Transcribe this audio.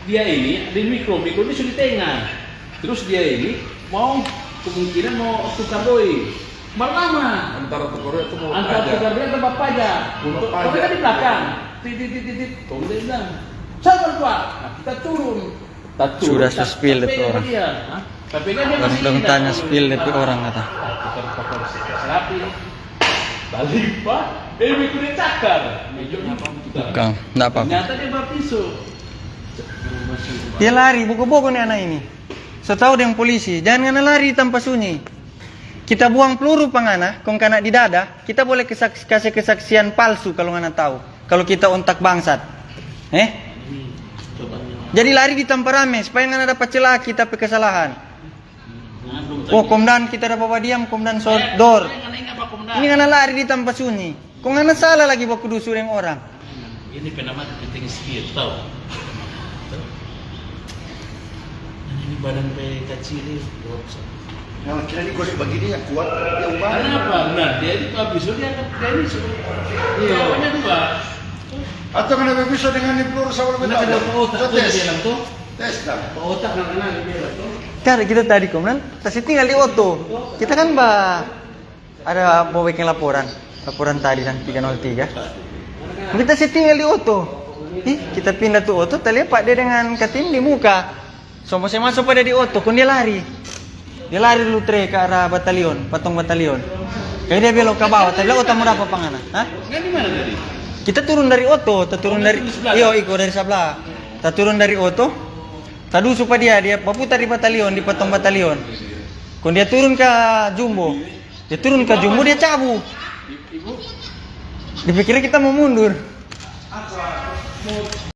dia ini di mikro ini sudah tengah. Terus dia ini kemungkinan mau tukar doi. Lama. Antara tukar itu mau tukar dia tempat pajak. Untuk mereka di belakang. Titit. Kemudian bilang, sabar Pak. Nah, kita turun. Sudah spill itu orang. Tapi kan dia masih Belum tanya spill itu orang kata. Tukar serapi. Balik Pak. Mikro dia cakar. Bukan, enggak apa-apa. Ternyata dia bawa pisau. Dia lari, buku-buku nih anak ini. Setahu dengan polisi, jangan ngana lari tanpa sunyi. Kita buang peluru pangana, kong kena di dada, kita boleh kasih kesaksian palsu kalau ngana tahu. Kalau kita ontak bangsat. Jadi lari di tempat rame, supaya ngana dapat celah kita pe kesalahan. Oh, komandan kita dapat diam, komandan sodor. Ini ngana lari di tempat sunyi. Kok ngana salah lagi baku dusur yang orang. Ini penama penting skill, tahu? Ini badan pe kecil ini. Nah, kira ini gosip begini yang kuat, dia ubah. Kenapa? Nah, dia itu habis dia ini iya, banyak juga. Atau kenapa bisa dengan ini peluru sama lebih Ada otak tuh tes. dia bilang tuh. Tes dah. Otak nggak kenal dia bilang tuh. Kan kita tadi komandan, tasih tinggal di Oto. Kita kan ada mau bikin laporan tadi dan 303. Kita sih tinggal di Oto. Kita pindah tuh Oto, tadi Pak dia dengan Katim di muka. So masuk pada di Oto, kun dia lari. Dia lari dulu ke arah batalion, patong batalion. Kayak dia belok ke bawah, tadi Oto mau dapat pangana. Hah? Nggak di mana tadi? Kita turun dari Oto, dari sebelah. Kita turun dari Oto. Tadu supaya dia berputar di batalion, di patong batalion. Kun dia turun ke Jumbo. Dia turun ke Jumbo, dia cabut. Dipikirnya kita mau mundur.